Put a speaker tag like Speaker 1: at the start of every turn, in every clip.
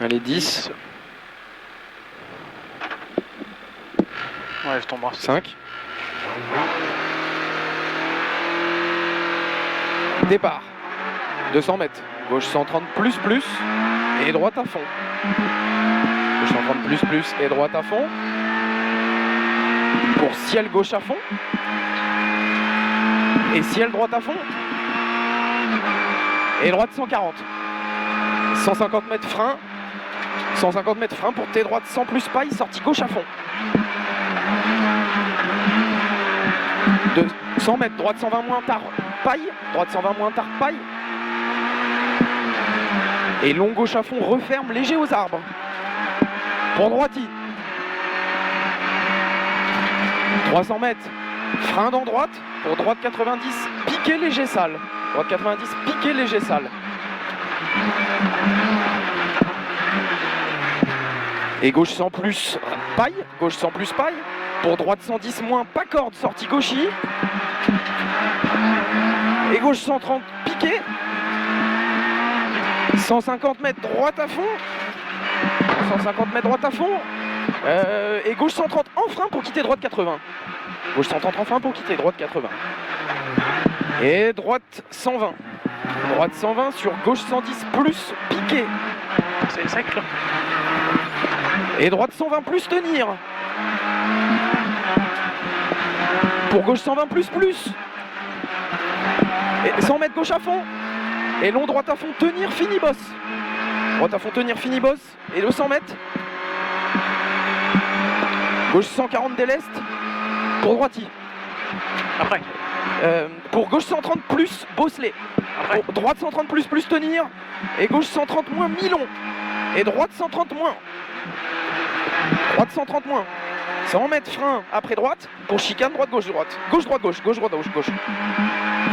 Speaker 1: Allez, 10.
Speaker 2: Ouais, je tombe.
Speaker 1: 5. Départ. 200 mètres. Gauche 130 plus plus et droite à fond. Gauche 130 plus plus et droite à fond. Pour ciel gauche à fond. Et ciel droite à fond. Et droite 140. 150 mètres frein. 150 mètres frein pour T droite 100 plus paille, sortie gauche à fond. 200 mètres, droite 120 moins tard paille. Droite 120 moins tard paille. Et long gauche à fond, referme, léger aux arbres. Pour droiti. 300 mètres, frein dans droite. Pour droite 90, piqué léger sale. Droite 90, piqué léger sale. Et gauche 100 plus paille. Gauche 100 plus paille. Pour droite 110 moins, pas corde, sortie gauchis. Et gauche 130, piqué. 150 mètres droite à fond. 150 mètres droite à fond. Et gauche 130 en frein pour quitter droite 80. Gauche 130 en frein pour quitter droite 80. Et droite 120. Droite 120 sur gauche 110 plus piqué.
Speaker 2: C'est sec là.
Speaker 1: Et droite 120 plus tenir. Pour gauche 120 plus plus. Et 100 mètres gauche à fond. Et long droite à fond tenir fini boss. Droite à fond tenir fini boss. Et 200 mètres. Gauche 140 dès l'est. Pour droiti.
Speaker 2: Après.
Speaker 1: Pour gauche 130 plus bosselet. Pour droite 130 plus plus tenir. Et gauche 130 moins mi-long. Et droite 130 moins. Droite 130 moins. 100 mètres frein après droite. Pour chicane droite gauche droite. Gauche droite gauche. Gauche droite gauche.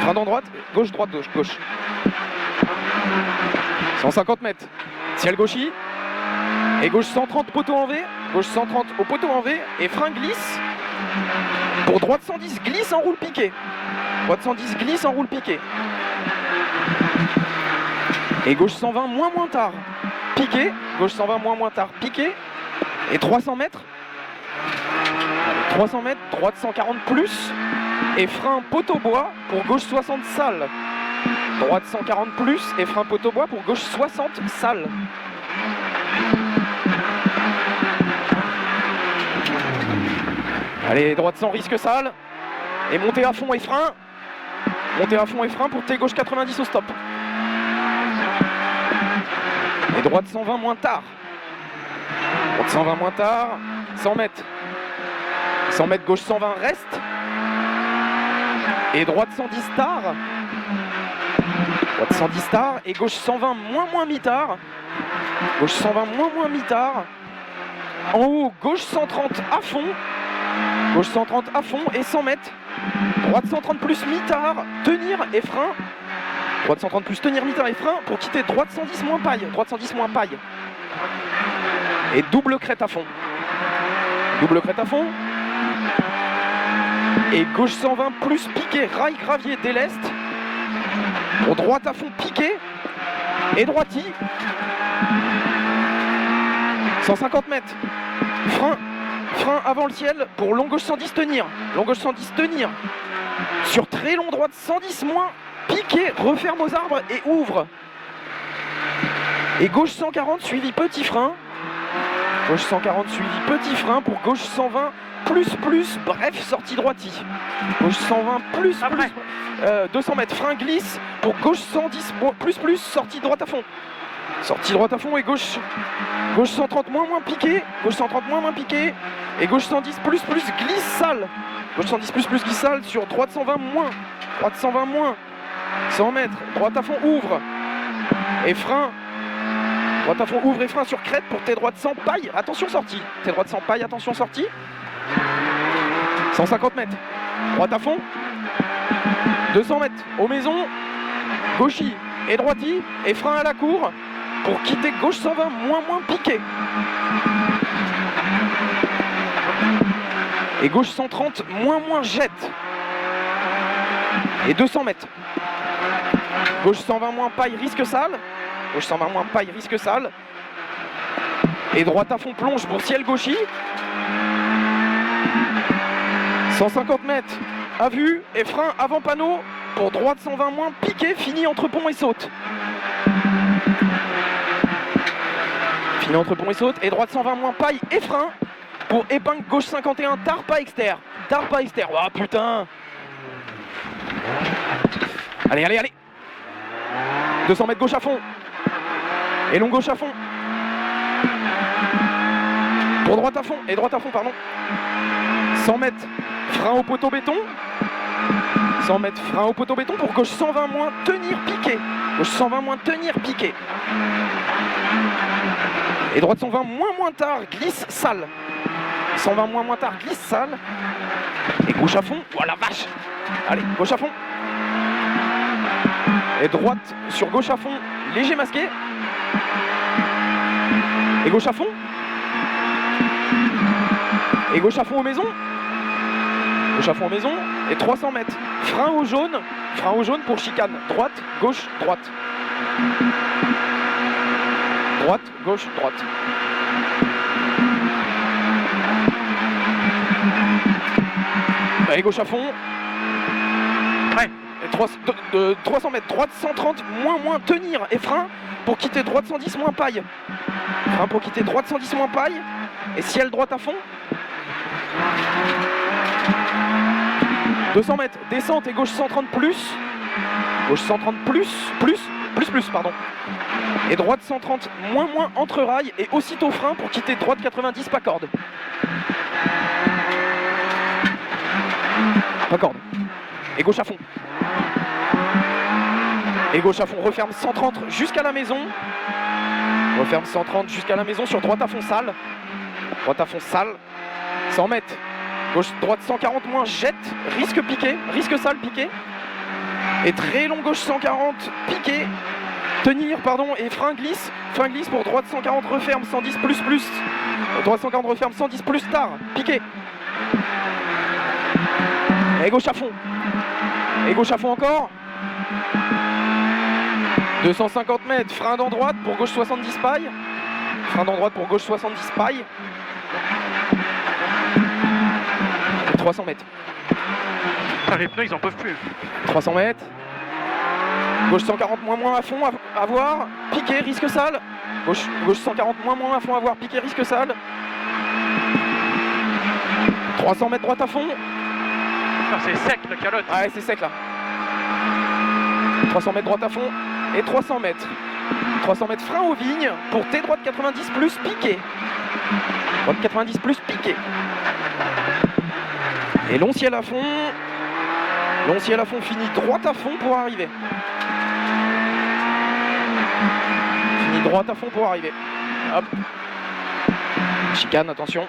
Speaker 1: Frein dans droite. Gauche droite gauche. Gauche. 150 mètres. Ciel gauchis. Et gauche 130 poteau en V. Gauche 130 au poteau en V. Et frein glisse. Pour droite 110 glisse en roule piqué. Droite 110 glisse en roule piqué. Et gauche 120 moins tard. Piqué. Gauche 120 moins tard. Piqué. Et 300 mètres. 300 mètres. Droite 140 plus. Et frein poteau bois pour gauche 60 sale. Droite 140 plus. Et frein poteau bois pour gauche 60 sale. Allez, droite sans risque sale. Et montée à fond et frein. Montée à fond et frein pour T gauche 90 au stop. Et droite 120 moins tard. Droite 120 moins tard. 100 mètres. 100 mètres gauche 120 reste. Et droite 110 tard. Droite 110 tard. Et gauche 120 moins mi-tard. Gauche 120 moins mi-tard. En haut, gauche 130 à fond. Gauche 130 à fond et 100 mètres. Droite 130 plus mi-tard, tenir et frein. Droite 130 plus tenir mi-tard et frein pour quitter droite 110 moins paille. Droite 110 moins paille. Et double crête à fond. Double crête à fond. Et gauche 120 plus piqué, rail gravier dès l'est. Pour droite à fond piqué. Et droiti. 150 mètres. Frein. Frein avant le ciel pour long gauche 110 tenir. Long gauche 110 tenir. Sur très long droite 110 moins. Piqué, referme aux arbres et ouvre. Et gauche 140 suivi petit frein. Gauche 140 suivi petit frein pour gauche 120 plus plus. Bref, sortie droiti. Gauche 120 plus plus. 200 mètres frein glisse pour gauche 110 plus plus. Sortie droite à fond. Sortie droite à fond et gauche 130 moins piqué. Gauche 130 moins piqué. Et gauche 110 plus glisse sale. Gauche 110 plus glisse sale sur droite 120 moins. Droite 120 moins. 100 mètres. Droite à fond ouvre. Et frein. Droite à fond ouvre et frein sur crête pour T droite sans paille. Attention sortie. T droite sans paille. Attention sortie. 150 mètres. Droite à fond. 200 mètres. Aux maisons. Gauchis et droiti. Et frein à la cour. Pour quitter gauche 120 moins piqué. Et gauche 130 moins jette. Et 200 mètres. Gauche 120 moins paille risque sale. Gauche 120 moins paille risque sale. Et droite à fond, plonge pour ciel gauchy. 150 mètres à vue et frein avant panneau pour droite 120 moins, piqué, fini entre pont et saute. Fini entre pont et saute et droite 120 moins, paille et frein pour épingle gauche 51, tard pas externe. Tard pas externe, oh putain. Allez, allez, allez. 200 mètres gauche à fond. Et long gauche à fond. Pour droite à fond, et droite à fond, pardon. 100 mètres, frein au poteau béton. 100 mètres, frein au poteau béton pour gauche 120 moins, tenir piqué. Gauche 120 moins, tenir piqué. Et droite 120 moins tard, glisse sale. 120 moins tard, glisse sale. Et gauche à fond, oh la vache. Allez, gauche à fond. Et droite sur gauche à fond, léger masqué. Et gauche à fond. Et gauche à fond aux maisons. Gauche à fond aux maisons. Et 300 mètres. Frein au jaune pour chicane. Droite, gauche, droite. Droite, gauche, droite. Et gauche à fond.
Speaker 2: Ouais.
Speaker 1: Et 300 mètres. Droite 130, moins, tenir. Et frein pour quitter droite 110 moins paille. Frein pour quitter droite 110 moins paille. Et ciel droite à fond. 200 mètres, descente et gauche 130 plus. Gauche 130 plus, pardon. Et droite 130 moins, entre rail et aussitôt frein pour quitter droite 90 pas corde. Pas corde. Et gauche à fond. Et gauche à fond, referme 130 jusqu'à la maison. Referme 130 jusqu'à la maison sur droite à fond sale. Droite à fond sale. 100 mètres. Gauche, droite 140 moins, jette, risque piqué, risque sale piqué. Et très long gauche 140, piqué, tenir, pardon, et frein glisse pour droite 140 referme, 110 plus. Droite 140 referme, 110 plus tard, piqué. Et gauche à fond. Et gauche à fond encore. 250 mètres, frein dans droite pour gauche 70 paille. Frein dans droite pour gauche 70 paille. 300 mètres.
Speaker 2: Ah, les pneus ils en peuvent plus.
Speaker 1: 300 mètres. Gauche 140 moins à fond à voir. Piqué, risque sale. Gauche 140 moins à fond à voir. Piqué, risque sale. 300 mètres droite à fond.
Speaker 2: Ah, c'est sec la calotte.
Speaker 1: Ouais, c'est sec là. 300 mètres droite à fond. Et 300 mètres. 300 mètres frein aux vignes pour T droite 90 plus piqué. Droite 90 plus piqué. Et long ciel à fond. Long ciel à fond fini droite à fond pour arriver. Fini droite à fond pour arriver. Hop. Chicane, attention.